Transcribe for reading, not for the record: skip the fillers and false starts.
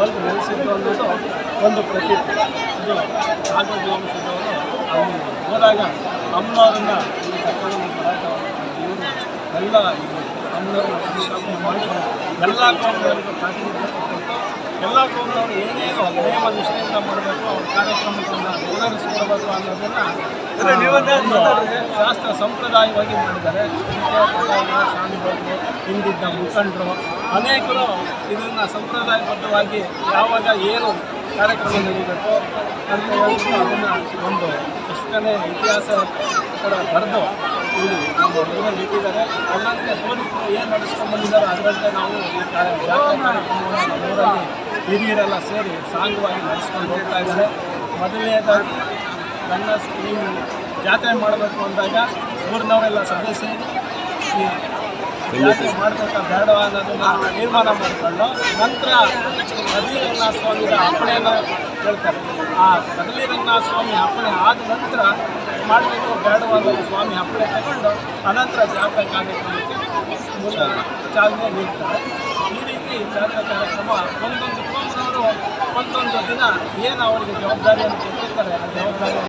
ಬಂದು ನೆಲೆಸಿದ್ದು ಅನ್ನೋದು ಒಂದು ಪ್ರತೀತಿ. ಇದು ನಾಗರಾಜ ವಂಶದವರು ಅಲ್ಲಿ ಹೋದಾಗ ಅಮ್ಮನವ್ರನ್ನ ಇವರು ಎಲ್ಲ ಅಮ್ಮನವ್ರನ್ನ ಪ್ರತಿಷ್ಠಾಪನೆ ಮಾಡಿ ಎಲ್ಲ ಕೋಮದವರಿಗೂ ಪ್ರಾತಿನಿಧ್ಯ ಕೊಟ್ಟು ಎಲ್ಲ ಕೋಮದವರು ಏನೇನು ನೇಮ ನಿಷ್ಠೆಯಿಂದ ಮಾಡಬೇಕು ಅವ್ರ ಕಾರ್ಯಕ್ರಮಗಳನ್ನು ನೆರವೇರಿಸಿಕೊಡಬೇಕು ಅನ್ನೋದನ್ನು ಶಾಸ್ತ್ರ ಸಂಪ್ರದಾಯವಾಗಿ ಮಾಡಿದ್ದಾರೆ. ಸ್ವಾಮಿಗಳು ಹಿಂದಿದ್ದ ಮುಖಂಡರು ಅನೇಕರು ಇದನ್ನು ಸಂಪ್ರದಾಯಬದ್ಧವಾಗಿ ಯಾವಾಗ ಏನು ಕಾರ್ಯಕ್ರಮ ನಡೀಬೇಕು ಅಂತ ಹೇಳ್ಬಿಟ್ಟು ಅದನ್ನು ಒಂದು ಪುಸ್ತಕನೇ ಇತಿಹಾಸ ಕೂಡ ಬರೆದು ಇಲ್ಲಿ ನಮ್ಮ ಊರಲ್ಲಿ ಇಟ್ಟಿದ್ದಾರೆ. ಅದರಂತೆ ಪೊಲೀಸರು ಏನು ನಡೆಸ್ಕೊಂಡು ಬಂದಿದ್ದಾರೆ ಅದರಂತೆ ನಾವು ಈ ಕಾರ್ಯಕ್ರಮವನ್ನು ಊರಲ್ಲಿ ಹಿರಿಯರೆಲ್ಲ ಸೇರಿ ಸಾಂಗವಾಗಿ ನಡೆಸ್ಕೊಂಡು ಹೋಗ್ತಾ ಇದ್ದಾರೆ. ಮೊದಲನೇದಾಗಿ ನನ್ನ ಈ ಜಾತ್ರೆ ಮಾಡಬೇಕು ಅಂದಾಗ ಊರಿನವರೆಲ್ಲ ಸಭೆ ಸೇರಿ ಈ ಜಾತ್ರೆ ಮಾಡಬೇಕಾ ಬೇಡವಾ ಅನ್ನೋದನ್ನು ತೀರ್ಮಾನ ಮಾಡಿಕೊಂಡು ನಂತರ ಕದಲಿ ರಂಗನಾಥ ಸ್ವಾಮಿಯ ಅಪ್ಪಣೆಯನ್ನು ಹೇಳ್ತಾರೆ. ಆ ಕದಲಿ ರಂಗನಾಥ ಸ್ವಾಮಿ ಅಪ್ಪಣೆ ಆದ ನಂತರ ಮಾಡಬೇಕು ಬೇಡವಾ ಅನ್ನೋದು ಸ್ವಾಮಿ ಅಪ್ಪಣೆ ತಗೊಂಡು ಅನಂತರ ಜಾತ್ರೆ ಕಾರ್ಯಕ್ರಮಕ್ಕೆ ಚಾಲನೆ ನೀಡ್ತಾರೆ. ಈ ರೀತಿ ಜಾತ್ರೆ ಕಾರ್ಯಕ್ರಮ ಒಂದೊಂದು ಕೋಮದವರು ಒಂದೊಂದು ದಿನ ಏನು ಅವರಿಗೆ ಜವಾಬ್ದಾರಿಯನ್ನು ಕೊಟ್ಟಿರ್ತಾರೆ ಆ ಜವಾಬ್ದಾರಿ